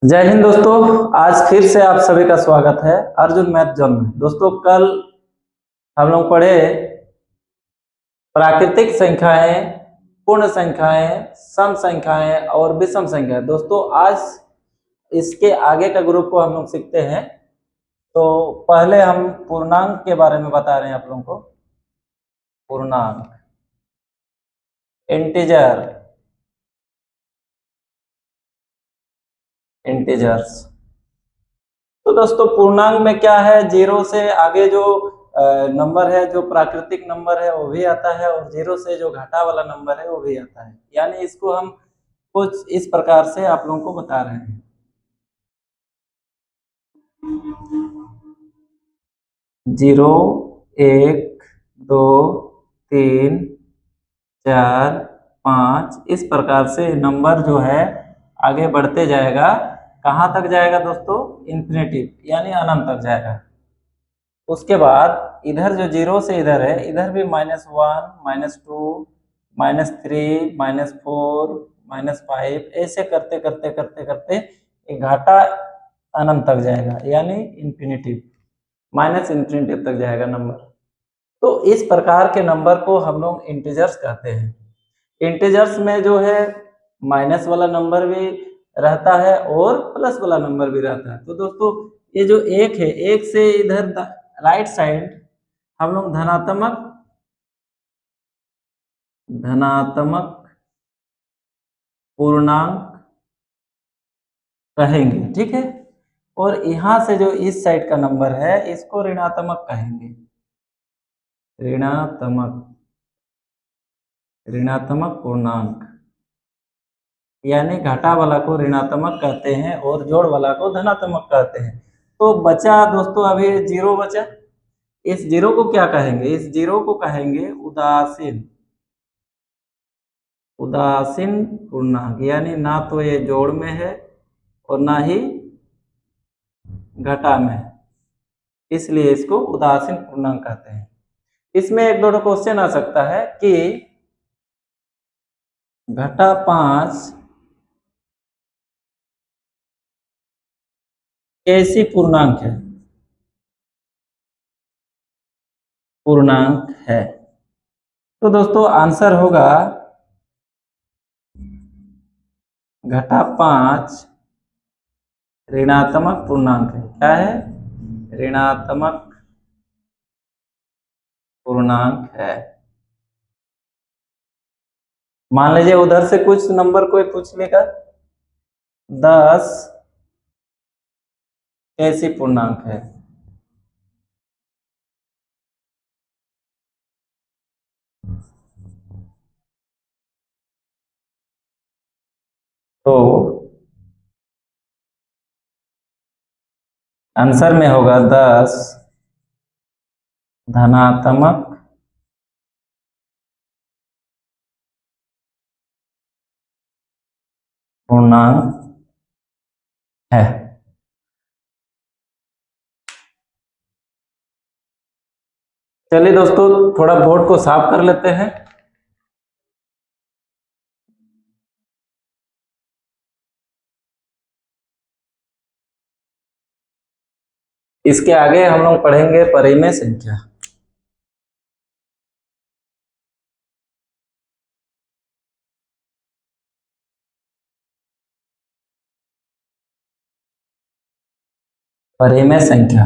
जय हिंद दोस्तों। आज फिर से आप सभी का स्वागत है अर्जुन मैथ जोन में। दोस्तों, कल हम लोग पढ़े प्राकृतिक संख्याएं, पूर्ण संख्याएं, सम संख्याएं और विषम संख्याएं। दोस्तों, आज इसके आगे का ग्रुप को हम लोग सीखते हैं। तो पहले हम पूर्णांक के बारे में बता रहे हैं आप लोगों को। पूर्णांक, इंटीजर, इंटीजर्स। तो दोस्तों, पूर्णांक में क्या है, जीरो से आगे जो नंबर है, जो प्राकृतिक नंबर है वो भी आता है, और जीरो से जो घटा वाला नंबर है वो भी आता है। यानी इसको हम कुछ इस प्रकार से आप लोगों को बता रहे हैं। जीरो, एक, दो, तीन, चार, पाँच, इस प्रकार से नंबर जो है आगे बढ़ते जाएगा। कहाँ तक जाएगा दोस्तों? इन्फिनिटी, यानी अनंत तक जाएगा। उसके बाद इधर जो जीरो से इधर है, इधर भी -1, -2, -3, -4, -5, ऐसे करते करते करते करते एक घाटा अनंत तक जाएगा, यानी इन्फिनिटी, माइनस इन्फिनिटी तक जाएगा नंबर। तो इस प्रकार के नंबर को हम लोग इंटीजर्स कहते हैं। इंटीजर्स में जो है माइनस वाला नंबर भी रहता है और प्लस वाला नंबर भी रहता है। तो दोस्तों, ये जो एक है, एक से इधर राइट साइड हम लोग धनात्मक धनात्मक पूर्णांक कहेंगे, ठीक है। और यहां से जो इस साइड का नंबर है, इसको ऋणात्मक कहेंगे। ऋणात्मक, ऋणात्मक पूर्णांक, यानी घटा वाला को ऋणात्मक कहते हैं और जोड़ वाला को धनात्मक कहते हैं। तो बचा दोस्तों अभी जीरो बचा। इस जीरो को क्या कहेंगे? इस जीरो को कहेंगे उदासीन, उदासीन पूर्णांक। यानी ना तो ये जोड़ में है और ना ही घटा में है, इसलिए इसको उदासीन पूर्णांक कहते हैं। इसमें एक दो क्वेश्चन आ सकता है कि घटा 5 कैसी पूर्णांक है? पूर्णांक है। तो दोस्तों आंसर होगा घटा 5 ऋणात्मक पूर्णांक है। क्या है? ऋणात्मक पूर्णांक है। मान लीजिए उधर से कुछ नंबर कोई पूछ लेगा, 10 कैसी पूर्णांक है? तो आंसर में होगा 10 धनात्मक पूर्णांक है। चलिए दोस्तों, थोड़ा बोर्ड को साफ कर लेते हैं। इसके आगे हम लोग पढ़ेंगे परिमेय संख्या। परिमेय संख्या,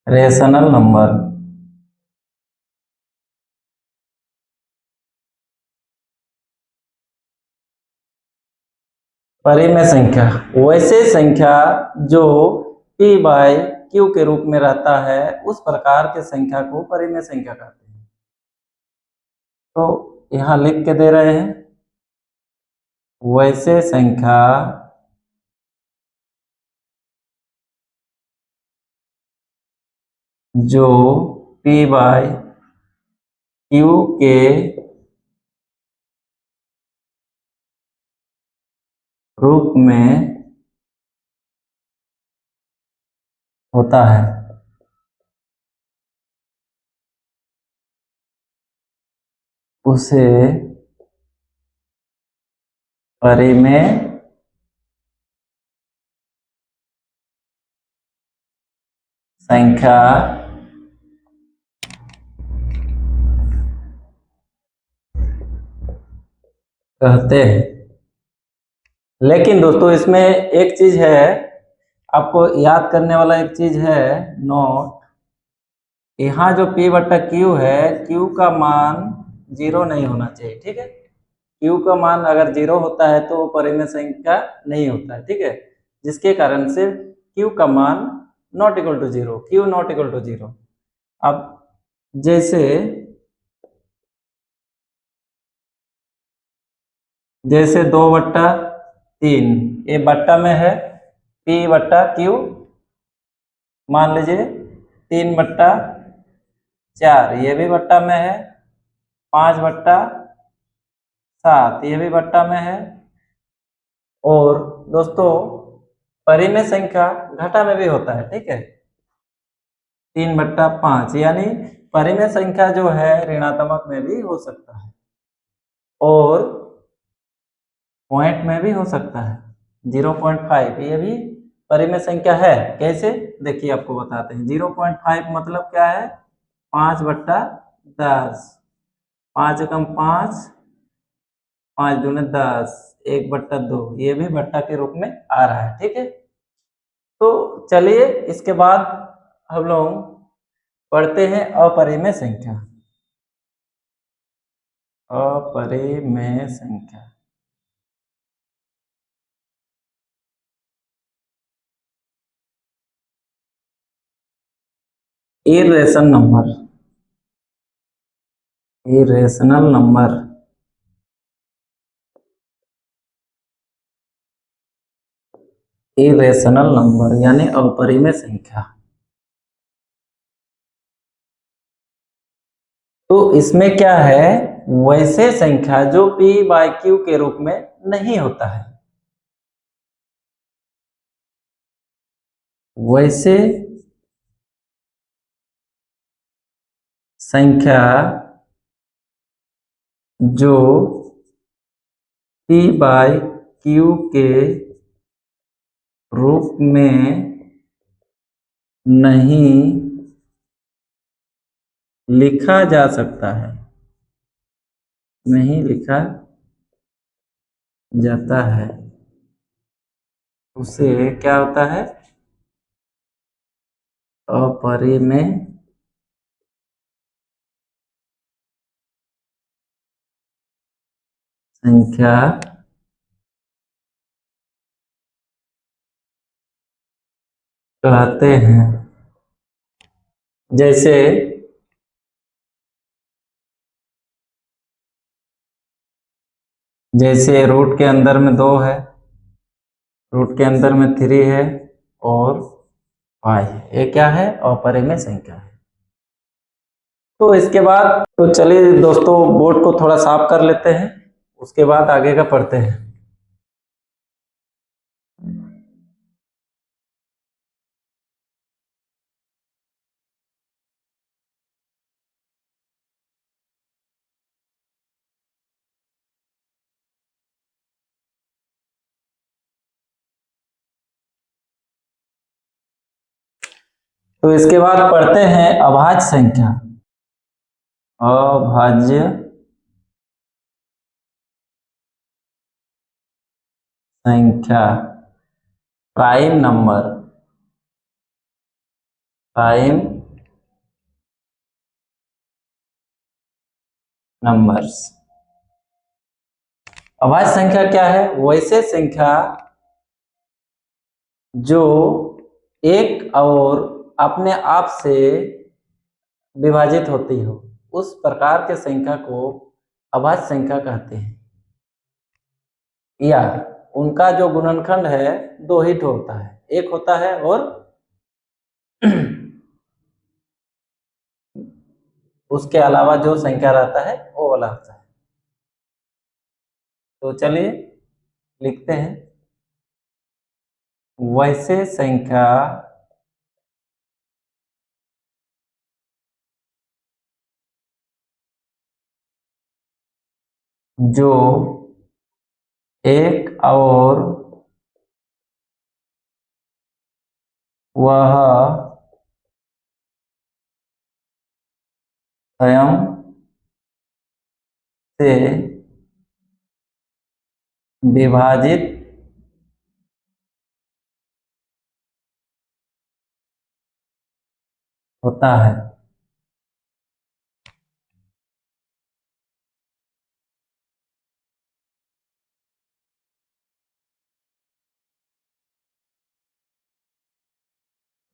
रेशनल नंबर। परिमेय संख्या वैसे संख्या जो p बाय q के रूप में रहता है, उस प्रकार के संख्या को परिमेय संख्या कहते हैं। तो यहाँ लिख के दे रहे हैं, वैसे संख्या जो p बाय q के रूप में होता है, उसे परिमेय संख्या कहते हैं। लेकिन दोस्तों इसमें एक चीज है, आपको याद करने वाला एक चीज है, नोट, यहाँ जो P बट्टा Q है, Q का मान 0 नहीं होना चाहिए, ठीक है। Q का मान अगर 0 होता है तो वो परिमेय संख्या नहीं होता है, ठीक है। जिसके कारण से Q का मान not equal to 0, Q not equal to 0। अब जैसे जैसे 2/3 ये बट्टा में है, P बट्टा Q, मान लीजिए 3/4 ये भी बट्टा में है, 5/7 ये भी बट्टा में है। और दोस्तों परिमेय संख्या घटा में भी होता है, ठीक है, 3/5, यानी परिमेय संख्या जो है ऋणात्मक में भी हो सकता है और पॉइंट में भी हो सकता है। 0.5 ये भी परिमेय संख्या है। कैसे, देखिए आपको बताते हैं। 0.5 मतलब क्या है, 5/10, 5×5, 5×2, 1/2, ये भी बट्टा के रूप में आ रहा है, ठीक है। तो चलिए इसके बाद हम लोग पढ़ते हैं अपरिमेय संख्या। अपरिमेय संख्या, irrational number, irrational number, irrational number यानी अपरिमेय संख्या। तो इसमें क्या है, वैसे संख्या जो P बाई Q के रूप में नहीं होता है, वैसे संख्या जो P बाई Q के रूप में नहीं लिखा जा सकता है, नहीं लिखा जाता है, उसे क्या होता है, अपरिमेय संख्या कहते हैं। जैसे जैसे रूट के अंदर में 2 है, रूट के अंदर में 3 है और 5 है, ये क्या है, अपरिमेय संख्या है। तो इसके बाद तो चलिए दोस्तों बोर्ड को थोड़ा साफ कर लेते हैं, उसके बाद आगे का पढ़ते हैं। तो इसके बाद पढ़ते हैं अभाज्य संख्या। अभाज्य संख्या, प्राइम नंबर, प्राइम नंबर्स। अभाज्य संख्या क्या है, वैसे संख्या जो एक और अपने आप से विभाजित होती हो, उस प्रकार के संख्या को अभाज्य संख्या कहते हैं। या उनका जो गुणनखंड है 2 ही होता है, एक होता है और उसके अलावा जो संख्या रहता है वो वाला होता है। तो चलिए लिखते हैं, वैसे संख्या जो एक और वह स्वयं से विभाजित होता है।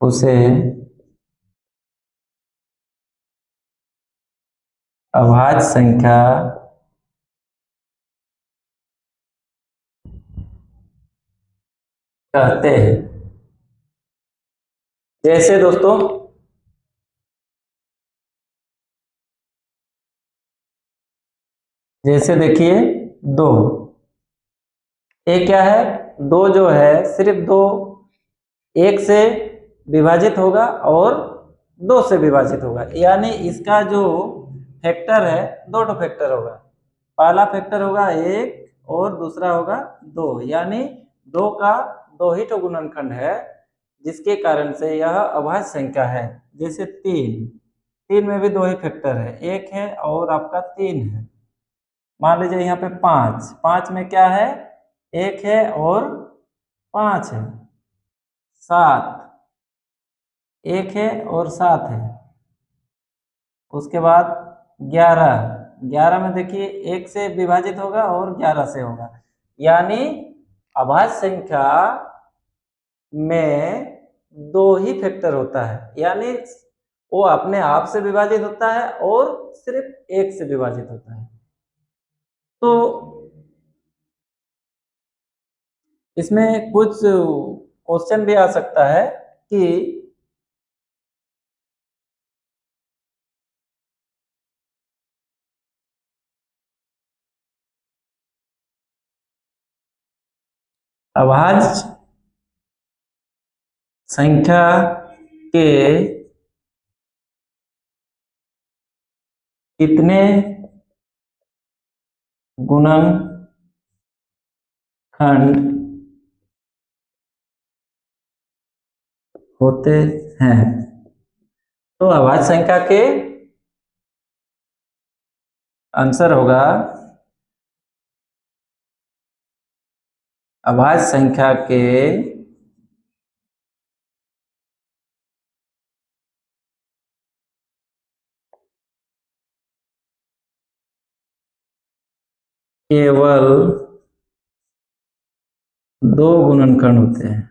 उसे अभाज्य संख्या कहते हैं। जैसे दोस्तों जैसे देखिए, दो, एक क्या है, दो जो है सिर्फ दो एक से विभाजित होगा और दो से विभाजित होगा, यानी इसका जो फैक्टर है दो तो फैक्टर होगा। पहला फैक्टर होगा एक और दूसरा होगा दो, यानी दो का दो ही तो गुणनखंड है, जिसके कारण से यह अभाज्य संख्या है। जैसे तीन, तीन में भी दो ही फैक्टर है, एक है और आपका तीन है। मान लीजिए यहाँ पे पाँच, पाँच में क्या है, एक है और पाँच है। सात, एक है और सात है। उसके बाद ग्यारह, ग्यारह में देखिए एक से विभाजित होगा और ग्यारह से होगा, यानी अभाज्य संख्या में दो ही फैक्टर होता है, यानी वो अपने आप से विभाजित होता है और सिर्फ एक से विभाजित होता है। तो इसमें कुछ क्वेश्चन भी आ सकता है कि अभाज्य संख्या के कितने गुणनखंड होते हैं। तो अभाज्य संख्या के आंसर होगा, अभाज्य संख्या के केवल दो गुणनखंड होते हैं।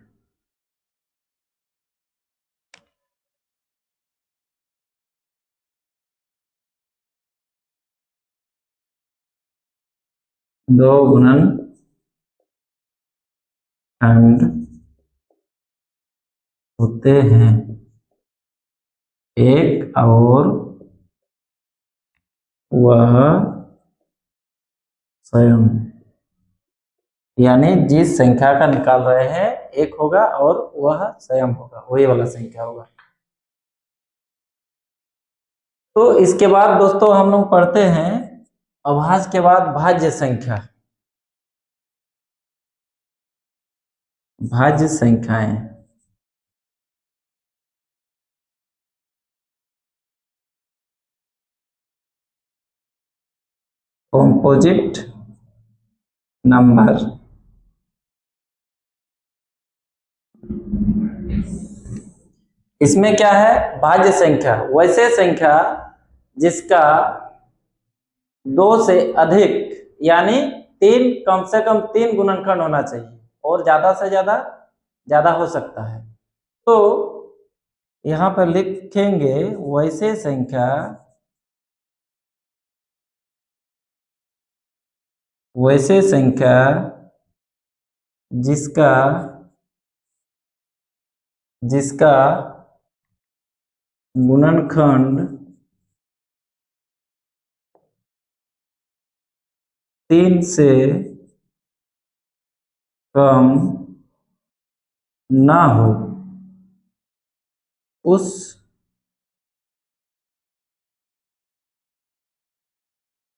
दो गुणनखंड होते हैं, एक और वह स्वयं, यानी जिस संख्या का निकाल रहे हैं एक होगा और वह स्वयं होगा, वही वाला संख्या होगा। तो इसके बाद दोस्तों हम लोग पढ़ते हैं अभाज्य के बाद भाज्य संख्या। भाज्य संख्याएं, कॉम्पोजिट नंबर। इसमें क्या है, भाज्य संख्या वैसे संख्या जिसका दो से अधिक, यानी तीन, कम से कम तीन गुणनखंड होना चाहिए और ज्यादा से ज्यादा ज्यादा हो सकता है। तो यहाँ पर लिखेंगे वैसे संख्या, वैसे संख्या जिसका जिसका गुणनखंड तीन से कम ना हो, उस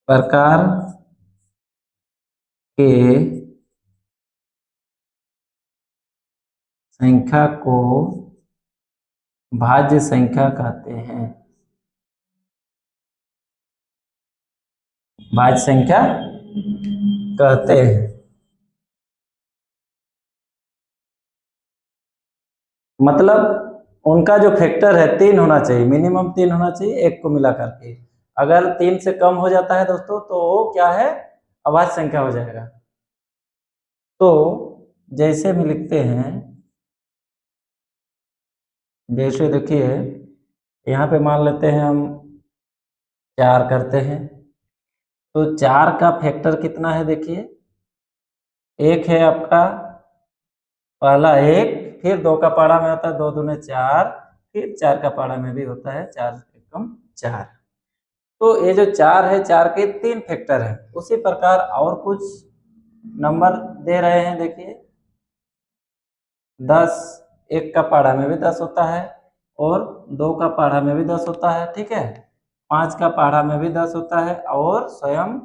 प्रकार के संख्या को भाज्य संख्या कहते हैं। भाज्य संख्या कहते हैं। मतलब उनका जो फैक्टर है 3 होना चाहिए, मिनिमम 3 होना चाहिए एक को मिला करके। अगर 3 से कम हो जाता है दोस्तों तो वो क्या है, अभाज्य संख्या हो जाएगा। तो जैसे भी लिखते हैं, जैसे देखिए यहाँ पे मान लेते हैं हम 4 करते हैं, तो 4 का फैक्टर कितना है देखिए, एक है आपका पहला एक, फिर 2 का पाड़ा में होता है 2 दूने 4, फिर 4 का पाड़ा में भी होता है 4 एकम 4। तो ये जो 4 है, 4 के 3 फैक्टर है। उसी प्रकार और कुछ नंबर दे रहे हैं देखिए, 10, 1 का पाड़ा में भी 10 होता है और 2 का पाड़ा में भी 10 होता है, ठीक है। 5 का पाड़ा में भी 10 होता है और स्वयं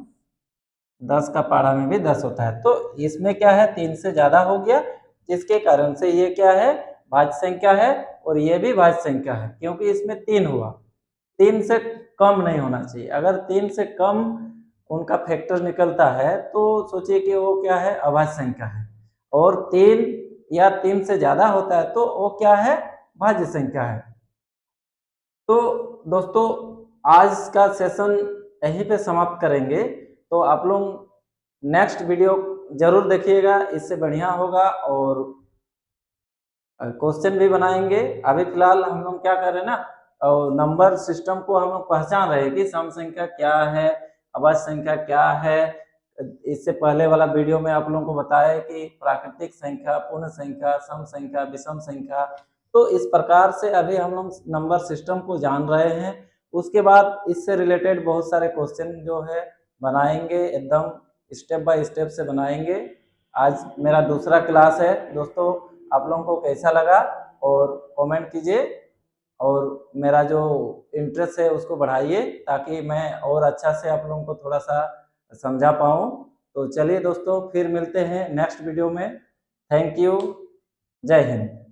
10 का पाड़ा में भी 10 होता है। तो इसमें क्या है, 3 से ज्यादा हो गया, जिसके कारण से ये क्या है, भाज्य संख्या है और ये भी भाज्य संख्या है, क्योंकि इसमें 3 हुआ। 3 से कम नहीं होना चाहिए। अगर 3 से कम उनका फैक्टर निकलता है तो सोचिए कि वो क्या है, अभाज्य संख्या है। और 3 या 3 से ज्यादा होता है तो वो क्या है, भाज्य संख्या है। तो दोस्तों आज का सेशन यहीं पे समाप्त करेंगे। तो आप लोग नेक्स्ट वीडियो जरूर देखिएगा, इससे बढ़िया होगा और क्वेश्चन भी बनाएंगे। अभी फिलहाल हम लोग क्या कर रहे हैं ना, और नंबर सिस्टम को हम लोग पहचान रहे हैं कि सम संख्या क्या है, अभाज्य संख्या क्या है। इससे पहले वाला वीडियो में आप लोगों को बताया कि प्राकृतिक संख्या, पूर्ण संख्या, सम संख्या, विषम संख्या। तो इस प्रकार से अभी हम लोग नंबर सिस्टम को जान रहे हैं। उसके बाद इससे रिलेटेड बहुत सारे क्वेश्चन जो है बनाएंगे, एकदम स्टेप बाय स्टेप से बनाएंगे। आज मेरा दूसरा क्लास है दोस्तों, आप लोगों को कैसा लगा और कमेंट कीजिए और मेरा जो इंटरेस्ट है उसको बढ़ाइए, ताकि मैं और अच्छा से आप लोगों को थोड़ा सा समझा पाऊँ। तो चलिए दोस्तों, फिर मिलते हैं नेक्स्ट वीडियो में। थैंक यू, जय हिंद।